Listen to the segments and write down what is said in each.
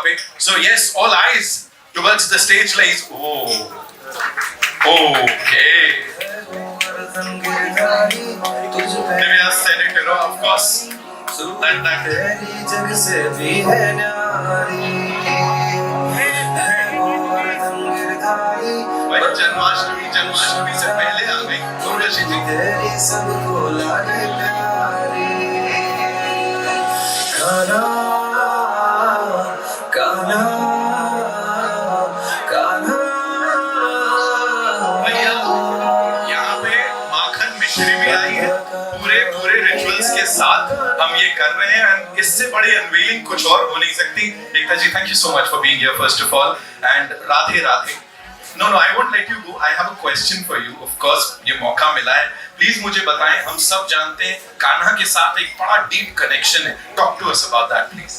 पे. So yes, all eyes towards the stage lies. Oh, okay. Divya said it, of course. That. जग से भी है न्यारी. जन्माष्टमी से पहले आ गई उर्वशी जी. तेरी सबको लागे प्यारी. कान्हा कान्हा कान्हा. भैया यहाँ पे माखन मिश्री भी आई है. पूरे रिचुअल्स के साथ हम ये कर रहे हैं. एंड इससे बड़ी अनवीलिंग कुछ और हो नहीं सकती. Ekta ji, thank you so much for being here first of all. And Radhe Radhe. No, I won't let you go. I have a question for you. Of course, ये मौका मिला है. Please मुझे बताएं. हम सब जानते हैं कान्हा के साथ एक बड़ा deep connection है. Talk to us about that, please.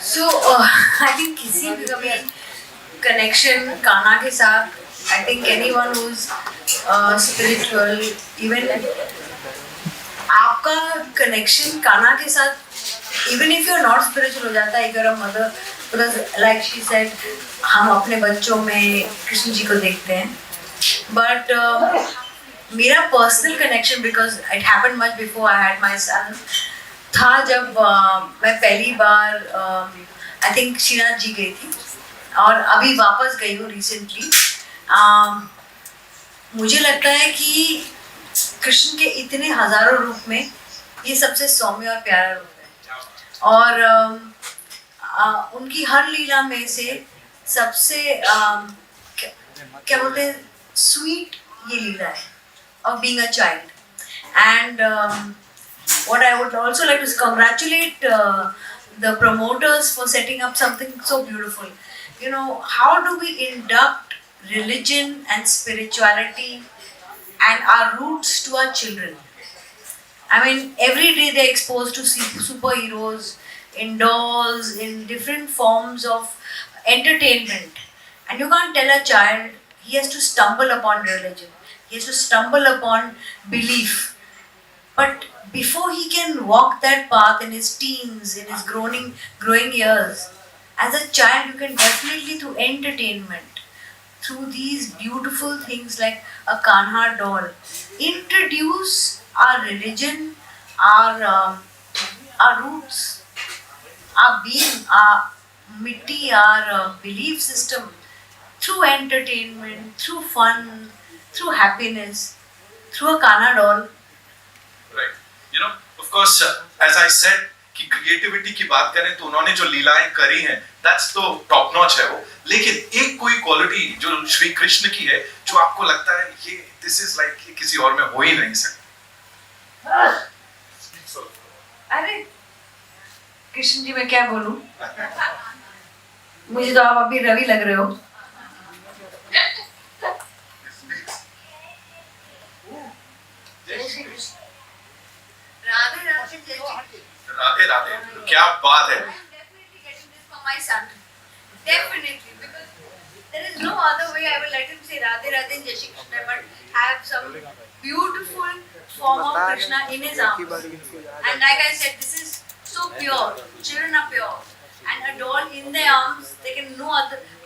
So, I think किसी भी कभी connection कान्हा के साथ, I think anyone who's spiritual, even आपका connection कान्हा के साथ, even if you're not spiritual हो जाता है. अगर mother, because like she said, हम अपने बच्चों में कृष्ण जी को देखते हैं. But मेरा personal connection, because it happened much before I had my son, था जब मैं पहली बार I think श्रीनाथ जी गई थी और अभी वापस गई हूँ recently. मुझे लगता है कि कृष्ण के इतने हजारों रूप में ये सबसे सौम्य और प्यारा रूप है. और उनकी हर लीला में से सबसे क्या बोलते हैं, स्वीट ये लीला है of being a child. And what I would also like to congratulate the promoters for setting up something so beautiful. You know, how do we induct religion and spirituality and our roots to our children? I mean, every day they're exposed to superheroes, in dolls, in different forms of entertainment. And you can't tell a child he has to stumble upon religion. He has to stumble upon belief. But before he can walk that path in his teens, in his growing years, as a child you can definitely, through entertainment, through these beautiful things like a Kanha doll, introduce our religion, our roots, our being, our mitti, our belief system, through entertainment, through fun, through happiness, through a Kanha doll. Right. You know, of course, as I said, कि creativity की बात करें तो उन्होंने जो लीलाएं करी हैं, that's तो टॉप नॉच है वो. लेकिन एक कोई क्वालिटी जो श्री कृष्ण की है, जो आपको लगता है ये this is like किसी और में हो ही नहीं सकता. अरे कृष्ण जी मैं क्या बोलूं, मुझे तो आप अभी रवि लग रहे हो. राधे राधे. राधे राधे, क्या बात है. Definitely getting this for my son. Definitely, because there is no other way I will let him say Radhe Radhe and Jai Shri Krishna, but have some beautiful form of Krishna in his arms. And like I said, this is so pure. Children are pure, and a doll in their arms, they can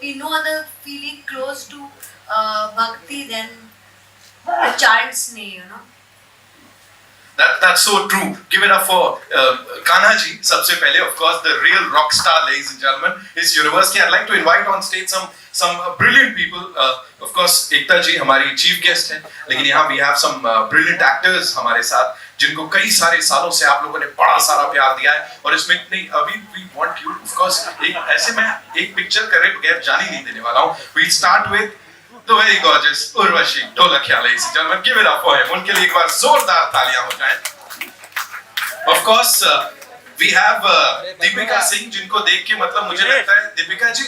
be no other feeling close to bhakti than a child's knee, you know. That's so true. Give it up for Kanha ji. सबसे पहले, of course, the real rock star, ladies and gentlemen, is universe. I'd like to invite on stage some brilliant people. Of course, Ekta ji हमारी chief guest हैं. लेकिन यहाँ we have some brilliant actors हमारे साथ, जिनको कई सारे सालों से आप लोगों ने बड़ा सारा प्यार दिया है. और इसमें इतनी अभी we want you, of course, ऐसे मैं एक पिक्चर करे बगैर जान ही नहीं देने वाला हूँ. We'll start with the very gorgeous Urvashi Dholakia, ladies and gentlemen. Give it up for him. उनके लिए एक बार जोरदार तालियां हो जाएं. Of course, we have Deepika Singh, जिनको देख के मतलब मुझे लगता है दीपिका जी.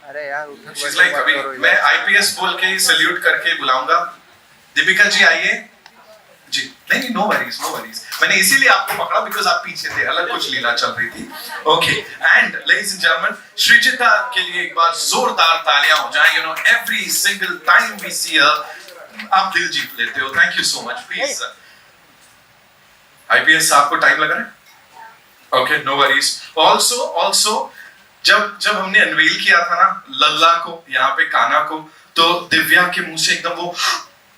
अरे यार she's like अभी मैं IPS बोल के सल्यूट करके बुलाऊंगा. दीपिका जी आइए जी. नहीं, no worries. मैंने इसीलिए आपको पकड़ा because आप पीछे थे, अलग कुछ लीला चल रही थी. Okay, and ladies and gentlemen, Sreejita के लिए एक बार जोरदार तालियां हो जाएं. You know, every single time we see her, आप दिल जीत लेते हो. Thank you so much. Please, IPS आपको टाइम लग रहा है? Okay, no worries. Also, जब हमने अनवेल किया था ना लल्ला को, यहाँ पे काना को, तो दिव्या के मुंह से एकदम वो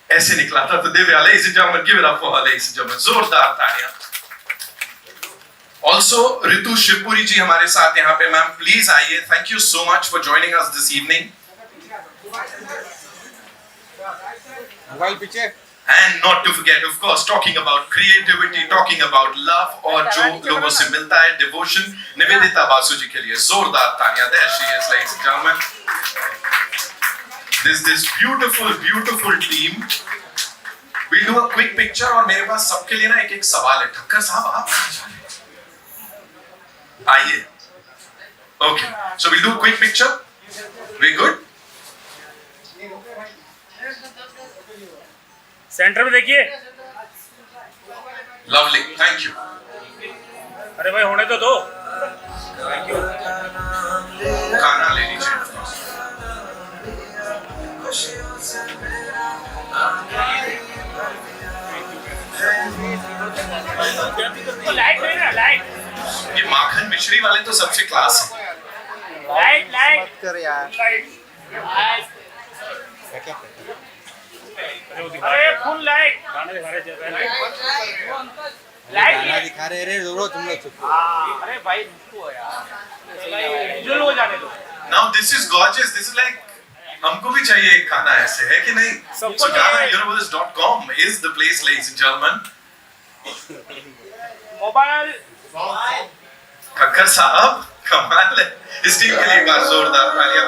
ऐसे निकला था. तो Divya, ladies and gentlemen, give it up for her, ladies and gentlemen. जोरदार तालियां. Also, रितु शिवपुरी जी हमारे साथ यहाँ पे. मैम प्लीज आइए. Thank you so much for joining us this evening. Mobile पीछे. And not to forget, of course, talking about creativity, talking about love, और जो लोगों से मिलता है devotion, निवेदिता बासु जी के लिए जोरदार तालियां. There she is, ladies and gentlemen. This beautiful team. We'll do a quick picture, और मेरे पास सबके लिए ना एक सवाल है. ठक्कर साहब, आप कहाँ जा रहे हैं? आइए. Okay, so we'll do a quick picture. We good? Centre में देखिए. Lovely, thank you. अरे भाई होने तो दो. Thank you. खाना ले लीजिए. तो लाइट है ना, लाइट. ये माखन मिश्री वाले तो सबसे क्लास है. लाइट लाइट मत कर यार. लाइट. क्या अरे फुल लाइट. गाना दिखा रहे थे. गाना लाइट. दिखा रहे रे रो तुम लोग चुप. अरे भाई रुको यार. जो हो जाने दो. Now this is gorgeous. This is like हमको भी चाहिए एक खाना ऐसे, है कि नहीं? सबको So चाहिए. GhanaUniverse.com is the place, ladies and gentlemen. Mobile. Khakhar साहब कमाल है. इस टीम के लिए एक बार जोरदार तालियां.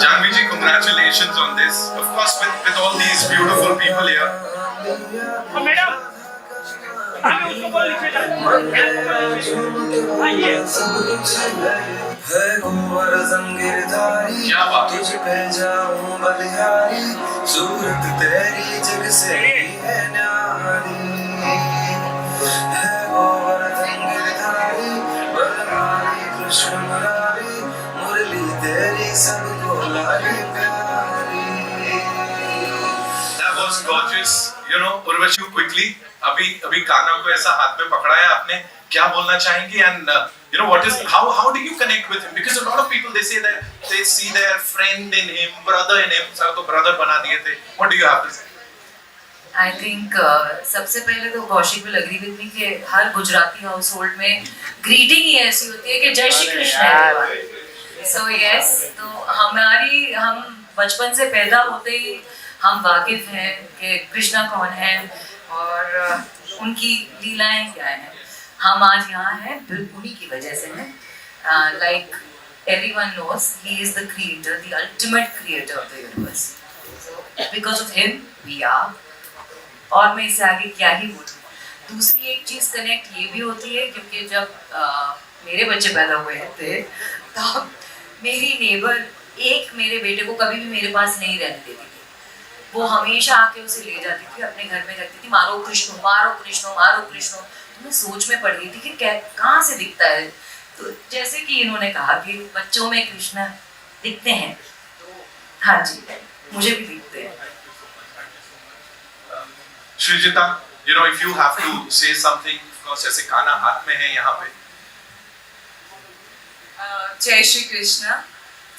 जानवी जी, congratulations on this. Of course, with all these beautiful people here. Madam आगे उसको बोल लीजिए. आइए. क्या बात है. तुझ पे जाऊं बलिहारी सूरत तेरी जग से है न्यारी है गोवर्धन गिरधारी बलहारी कृष्ण मुरारी मुरली तेरी सबको लारी प्यारी. That was gorgeous. Urvashi, quickly. अभी काना को ऐसा हाथ में पकड़ा है आपने. क्या बोलना चाहेंगी? And how do you connect with him? Because a lot of people, they say that they see their friend in him, brother in him. Sir तो brother बना दिए थे. What do you have to say? I think सबसे पहले तो Kaushik will agree with me कि हर Gujarati household में ग्रीटिंग ही ऐसी होती है कि Jai Shri Krishna everyone. So yes, तो हम बचपन से पैदा होते ही हम वाकिफ हैं कि कृष्णा कौन है और उनकी लीलाएं क्या हैं. हम आज यहाँ हैं उन्हीं की वजह से हैं. Like everyone knows he is the creator, the ultimate creator of the universe. So because of him we are. और मैं इससे आगे क्या ही बोलूँ. दूसरी एक चीज़ कनेक्ट ये भी होती है क्योंकि जब मेरे बच्चे पैदा हुए थे तब मेरी नेबर एक मेरे बेटे को कभी भी मेरे पास नहीं रहने देती थी. वो हमेशा आके उसे ले जाती थी, अपने घर में रखती थी. मारो कृष्ण मारो कृष्ण मारो कृष्ण. तो मैं सोच में पड़ गई थी कि कहाँ से दिखता है. तो जैसे कि इन्होंने कहा कि बच्चों में कृष्ण दिखते हैं, तो हाँ जी मुझे भी दिखते हैं. Sreejita, if you have to say something, of course, जैसे खाना हाथ में है यहाँ पे. जय श्री कृष्ण.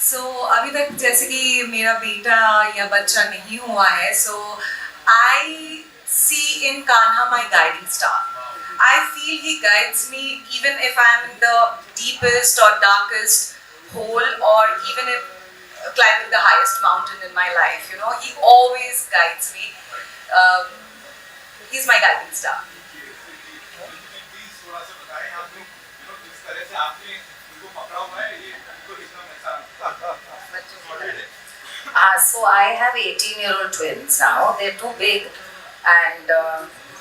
सो अभी तक जैसे कि मेरा बेटा या बच्चा नहीं हुआ है, so I see in Kanha my guiding star. I feel he guides me even if I'm in the deepest or darkest hole, or even if climbing the highest mountain in my life. He always guides me. He's my guiding star. So I have 18-year-old twins now. They're too big, and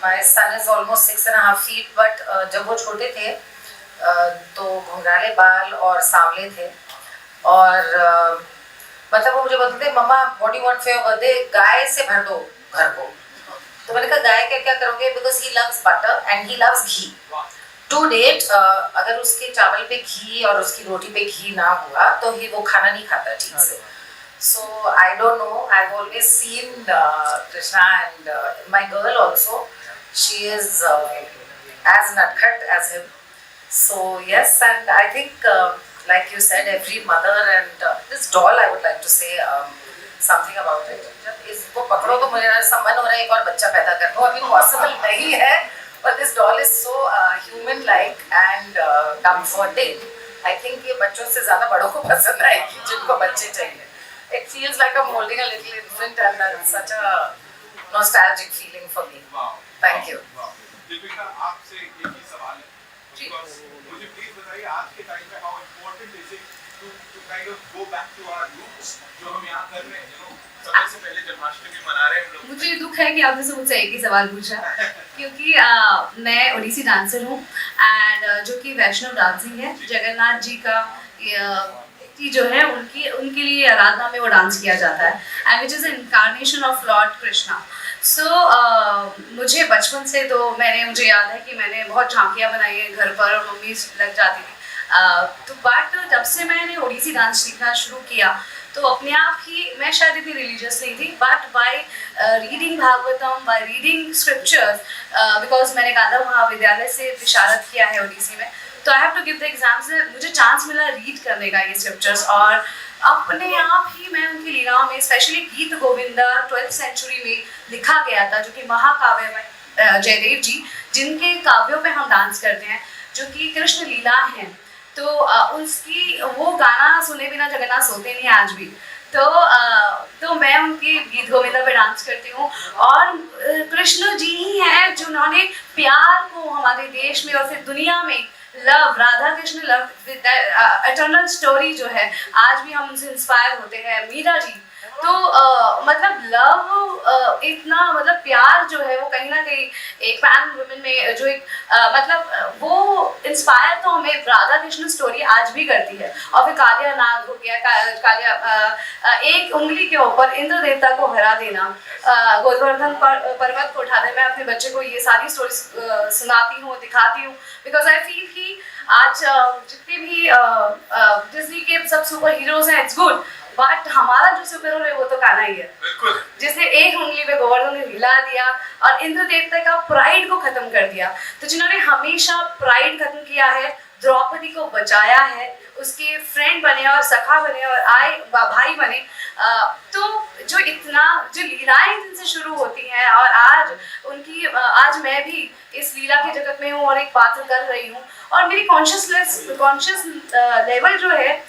my son is almost 6.5 feet. But जब वो छोटे थे तो घुंघराले बाल और सांवले थे, और मतलब वो मुझे बोलते थे, mumma what you want for your birthday, गाय से भर दो घर को. तो मैंने कहा गाय क्या क्या करोगे, because he loves butter and he loves ghee. To date अगर उसके चावल पे घी और उसकी रोटी पे घी ना हुआ तो वो खाना नहीं खाता ठीक से. So I don't know. I've always seen Krishna, and my girl also. She is as nutcut as him. So yes, and I think like you said, every mother and this doll, I would like to say something about it. जब इसको पकड़ो तो मुझे ऐसा मन हो रहा है एक और बच्चा पैदा कर दो, अभी पॉसिबल नहीं है, but this doll is so human like and comforting. I think ये बच्चों से ज़्यादा बड़ों को पसंद आएगी जिनको बच्चे चाहिए. It feels like I'm holding a little infant and that's such a nostalgic feeling for me. Thank you. Deepika, आपसे एक ही सवाल है. Of course, मुझे प्लीज बताइए आज के टाइम पे how important is it to kind of go back to our roots जो हम यहाँ कर रहे हैं, you know, समय से पहले जन्माष्टमी मना रहे हैं हम लोग. मुझे दुख है कि आपने मुझसे एक ही सवाल पूछा क्योंकि मैं ओडिसी डांसर हूँ एंड जो कि वैष्णव डांसिंग है, जगन्नाथ जी का की जो है उनके लिए आराधना में वो डांस किया जाता है and which is incarnation of lord Krishna. So मुझे बचपन से तो मुझे याद है कि मैंने बहुत झांकियाँ बनाई है घर पर और मम्मी लग जाती थी. तो बट जब से मैंने ओडिसी डांस सीखना शुरू किया तो अपने आप ही मैं शायद इतनी रिलीजियस नहीं थी, but by reading Bhagavatam, by reading scriptures, because मैंने गांधा महाविद्यालय से विशारद किया है ओडिसी में, तो I have to give the exams. मुझे चांस मिला रीड करने का ये स्क्रिप्चर्स और अपने आप ही मैं उनकी लीलाओं में, स्पेशली गीत गोविंदा 12th सेंचुरी में लिखा गया था जो कि महाकाव्य में जयदेव जी जिनके काव्यों पे हम डांस करते हैं जो कि कृष्ण लीला हैं, तो उसकी वो गाना सुने बिना जगन्नाथ सोते नहीं आज भी. तो मैं उनकी गीत गोविंदा पे डांस करती हूँ और कृष्ण जी ही हैं जिन्होंने प्यार को हमारे देश में और फिर दुनिया में love, Radha Krishna love, eternal story जो है आज भी हम उनसे इंस्पायर होते हैं. मीरा जी तो मतलब लव इतना मतलब प्यार जो है वो कहीं ना कहीं एक पैन वुमेन में जो एक मतलब वो इंस्पायर तो हमें राधा कृष्ण स्टोरी आज भी करती है. और फिर कालिया नाग हो गया, कालिया एक उंगली के ऊपर इंद्र देवता को हरा देना, गोवर्धन पर्वत को उठा दे. मैं अपने बच्चे को ये सारी स्टोरी सुनाती हूँ, दिखाती हूँ, बिकॉज आई फील कि आज जितने भी डिज्नी के सब सुपर हीरोज हैं, इट्स गुड, बट हमारा जो सुपर हीरो है वो तो कान्हा ही है. बिल्कुल. जिसने एक उंगली पे गोवर्धन ने हिला दिया और इंद्र देवता का प्राइड को खत्म कर दिया. तो जिन्होंने हमेशा प्राइड खत्म किया है, द्रौपदी को बचाया है, उसके फ्रेंड बने और सखा बने और भाई बने, तो जो लीलाएं जिनसे शुरू होती हैं और आज मैं भी इस लीला के जगत में हूँ और एक पात्र कर रही हूँ और मेरी कॉन्शियस लेवल जो है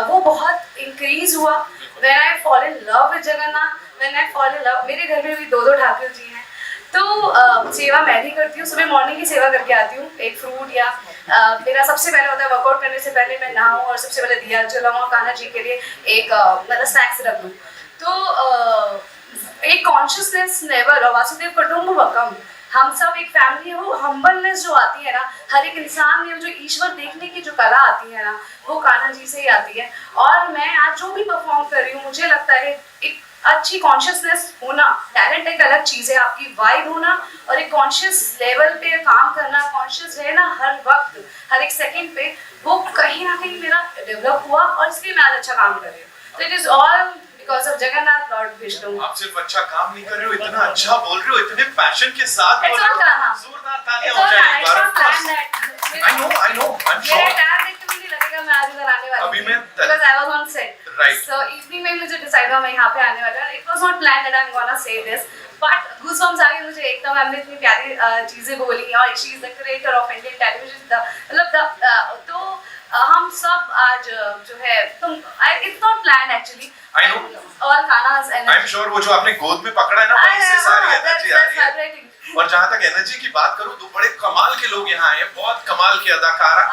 वो बहुत इंक्रीज हुआ. When I fall in love with Jagannath, when I fall in love, मेरे घर में भी 2 ठाकुर जी हैं, तो सेवा मैं भी करती हूँ. सुबह मॉर्निंग की सेवा करके आती हूँ. एक फ्रूट या मेरा सबसे पहले होता है वर्कआउट करने से पहले मैं नहाऊँ और सबसे पहले दिया जलाऊँ और कान्हा जी के लिए एक मतलब स्नैक्स रख दूँ. तो एक कॉन्शियसनेस लेवल और वासुदेव कुटुंबकम, हम सब एक फैमिली हो, हम्बलनेस जो आती है ना हर एक इंसान में, जो ईश्वर देखने की जो कला आती है ना वो कान्हा जी से ही आती है. और मैं आज जो भी परफॉर्म कर रही हूँ मुझे लगता है एक अच्छी कॉन्शियसनेस होना, टैलेंट एक अलग चीज़ है, आपकी वाइब होना और एक कॉन्शियस लेवल पे काम करना, कॉन्शियस रहना हर वक्त हर एक सेकंड पे, वो कहीं ना कहीं मेरा डेवलप हुआ और इसलिए मैं आज अच्छा काम कर रही हूँ. तो it is all because of Jagannath Lord Vishnu. आप सिर्फ अच्छा काम नहीं कर रहे हो, इतना अच्छा बोल रहे हो, इतने पैशन के साथ बोल रहे हो. जोरदार तालियां हो जाए एक बार. I know, I'm sure. मेरा टैग देख के मुझे लगेगा मैं आज इधर आने वाली अभी मैं because I was on set. Right. So evening में मुझे डिसाइड हुआ मैं यहाँ पे आने वाला. It was not planned that I'm gonna say this, but goosebumps आ गए मुझे एकदम. हमने इतनी प्यारी चीजें बोली और she is the creator of Indian television. मतलब तो हम सब आज जो है तुम it's not planned actually. I know. All Kanha's energy. I'm sure वो जो आपने गोद में पकड़ा है ना वहीं से सारी एनर्जी आ रही है. और जहाँ तक एनर्जी की बात करूँ तो बड़े कमाल के लोग यहाँ आए हैं, बहुत कमाल के अदाकारा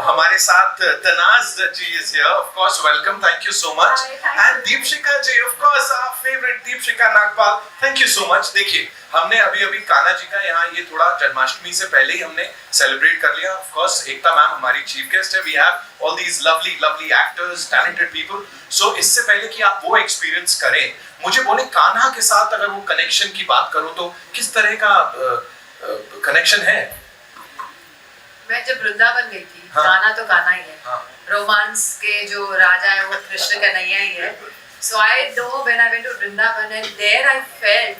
हमारे साथ. तनाज जी is here, of course, welcome, thank you so much. And Deepshikha ji, of course, our favorite Deepshikha Nagpal, thank you so much. देखिए हमने अभी कान्हा जी का यहाँ ये थोड़ा जन्माष्टमी से पहले ही हमने सेलिब्रेट कर लिया. Of course, एकता मैम हमारी चीफ गेस्ट है. We have all these lovely actors, talented people. So इससे पहले कि आप वो एक्सपीरियंस करें, मुझे बोले कान्हा के साथ अगर वो कनेक्शन की बात करूं तो किस तरह का कनेक्शन है? मैं जब वृंदावन गई थी, हाँ. कान्हा तो कान्हा ही है. हाँ. रोमांस के जो राजा है वो कृष्ण कन्हैया ही है. So I know when I went to Vrindavan and there I felt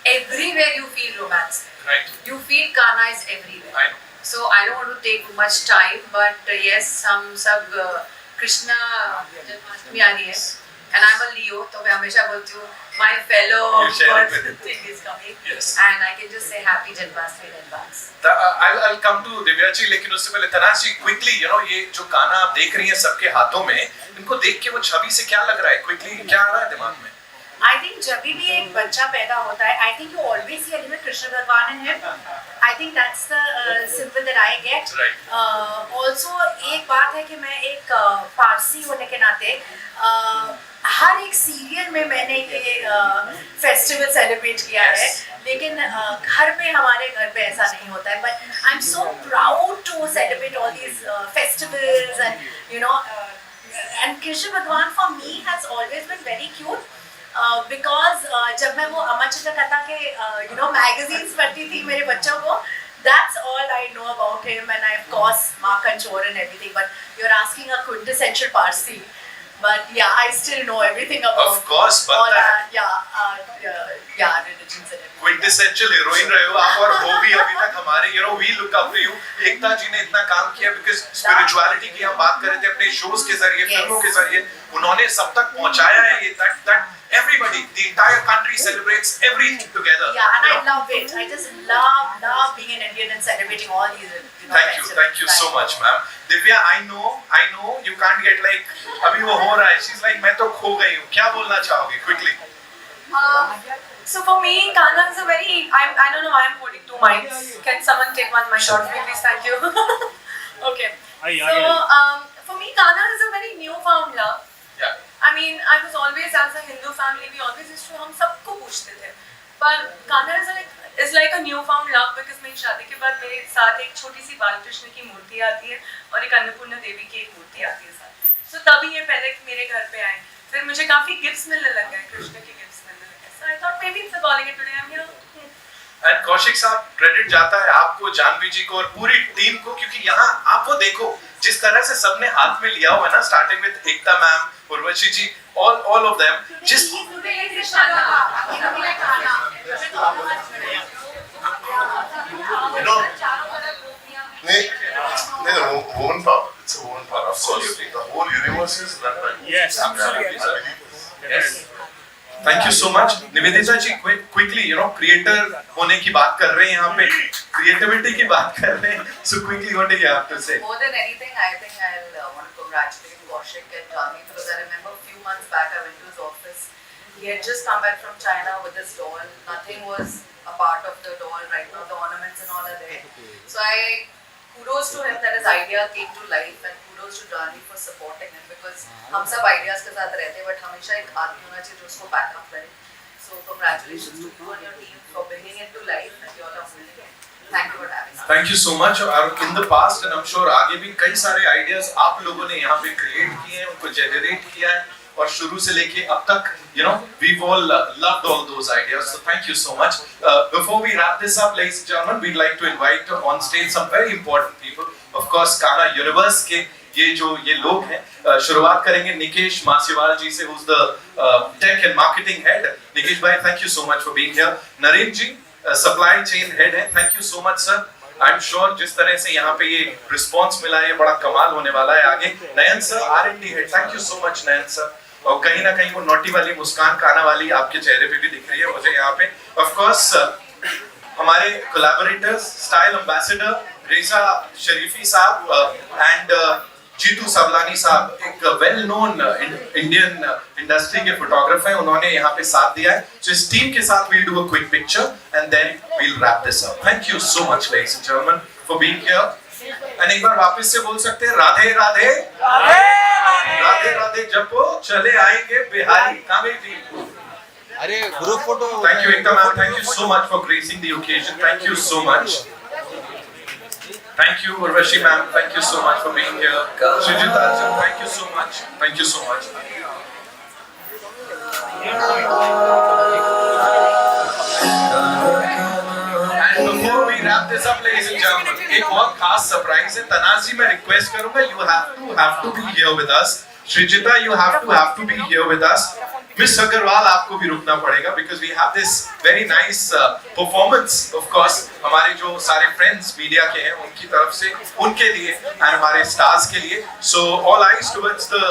everywhere you feel romance. Right. You feel Kanha is everywhere. I know. So I don't want to take much time, but yes, हम सब कृष्णा जन्माष्टमी आ रही है, and I'm a Leo, तो मैं हमेशा बोलती हूँ my fellow You share it with birth thing is coming, Yes. and I can just say happy Janmashtami in advance. I'll come to Divya ji, लेकिन उससे पहले तनाज जी quickly, ये जो गाना आप देख रही हैं सबके हाथों में, इनको देख के वो छवि से क्या लग रहा है? Quickly क्या आ रहा है दिमाग में? I think जब भी एक बच्चा पैदा होता है, I think you always see a little Krishna Bhagwan in him. I think that's the symbol that I get. Right. Also एक बात है कि मैं एक पारसी होने के नाते हर एक सीरियल में मैंने ये फेस्टिवल सेलिब्रेट किया है, लेकिन घर पे हमारे घर पे ऐसा नहीं होता है. But I'm so proud to celebrate all these festivals and and Krishna Bhagwan for me has always been very cute. Because जब मैं वो अमर चित्रकथा के magazines पढ़ती थी मेरे बच्चों को, that's all I know about him, and I of course Makhan Chor and everything. But you're asking a quintessential Parsi, but yeah, I still know everything about. Of course, but all that religions and everything. quintessential heroine रहे हो आप, और वो भी अभी तक हमारे we look up to you. एकता जी ने इतना काम किया because spirituality की हम बात कर रहे थे अपने shows के जरिए, फिल्मों के जरिए, उन्होंने सब तक पहुंचाया है ये that everybody, the entire country celebrates everything together. Yeah, and I love it. I just love being an Indian and celebrating all these. Thank you so much, ma'am. Divya, I know you can't get like अभी वो हो रहा है. She's like मैं तो खो गई हूँ. क्या बोलना चाहोगे quickly? So for me, Kanha is a very, I don't know why I'm holding two mics. Can someone take one mic short for me, please? Thank you. Okay. So for me, Kanha is a very newfound love. Yeah. I mean, I was always, as a Hindu family, we always used to, हम सबको पूछते थे. पर Kanha is like a newfound love because मेरी शादी के बाद मेरे साथ एक छोटी सी बालकृष्ण की मूर्ति आती है और एक अन्नपूर्णा देवी की एक मूर्ति आती है साथ. So तभी ये पहले मेरे घर पे आए. फिर मुझे काफी गिफ्ट्स मिलने लग गए, कृष्ण के गिफ्ट्स मिलने लग गए. So I thought maybe it's calling it today. I'm here. And Kaushik साहब, क्रेडिट जाता है आपको, जानवी जी को और पूरी टीम को, क्योंकि यहाँ आप वो देखो जिस तरह से सबने हाथ में लिया हुआ है ना, starting with Ekta ma'am, Urvashi ji, all of them, जिस woman power. It's a woman power. Of course, the whole universe is run by women. Yes, absolutely. Yes. Thank you so much. Nivedita ji, quickly creator होने की बात कर रहे हैं, यहाँ पे क्रिएटिविटी की बात कर रहे हैं, so quickly what do you have to say? More than anything, I think I'll want to congratulate Kaushik and Jani, because I remember a few months back I went to his office. He had just come back from China with his doll. Nothing was a part of the doll. Right now the ornaments and all are there. So kudos to him that his idea came to life, and kudos to Jani for supporting him, because हम सब ideas के साथ रहते हैं, but हमेशा एक आदमी होना चाहिए जो उसको back up करे. So congratulations to you and your team for bringing it to life, and you all are holding it. Thank you for having us. Thank you so much. और in the past and I am sure आगे भी कई सारे ideas आप लोगों ने यहाँ पे क्रिएट किए हैं, उनको जनरेट किया है, और शुरू से लेके अब तक we've all loved all those ideas, so thank you so much. Before we wrap this up, ladies and gentlemen, we'd like to invite on stage some very important people. Of course, Kanha Universe के ये लोग हैं. शुरुआत करेंगे निकेश मासीवाल जी से, who's the tech and marketing head. Nikesh भाई, thank you so much for being here. Narendra ji, supply chain head हैं. Thank you so much sir. I'm sure जिस तरह से यहाँ पे ये रिस्पॉन्स मिला है, ये बड़ा कमाल होने वाला है आगे. Nayan sir, R&D head. Thank you so much Nayan sir. और कहीं ना कहीं वो नोटी वाली मुस्कान काना वाली आपके चेहरे पे भी दिख रही है मुझे यहाँ पे. ऑफ कोर्स हमारे कोलैबोरेटर्स, स्टाइल एम्बेसडर रेजा शरीफी साहब एंड जीतू सबलानी साहब, एक वेल नोन इंडियन इंडस्ट्री के फोटोग्राफर हैं, उन्होंने यहाँ पे साथ दिया है. सो इस टीम के साथ we'll do a quick picture and then we'll wrap this up. Thank you so much ladies and gentlemen for being here. And एक बार वापस से बोल सकते हैं राधे राधे राधे राधे जपो चले आएंगे बिहारी. कामिल जी, अरे group photo. thank you Ekta ma'am, thank you so much for gracing the occasion. Thank you so much. Thank you Urvashi ma'am, thank you so much for being here. Srijita ji, thank you so much. Thank you so much. And before we wrap this up ladies and gentlemen, एक बहुत खास surprise है. तनाजी, मैं request करूंगा, you have to be here with us. Srijita, you have to be here with us. Miss Agarwal आपको भी रुकना पड़ेगा because we have this very nice performance of course हमारे जो सारे friends मीडिया के हैं उनकी तरफ से उनके लिए और हमारे stars के लिए, so all eyes towards the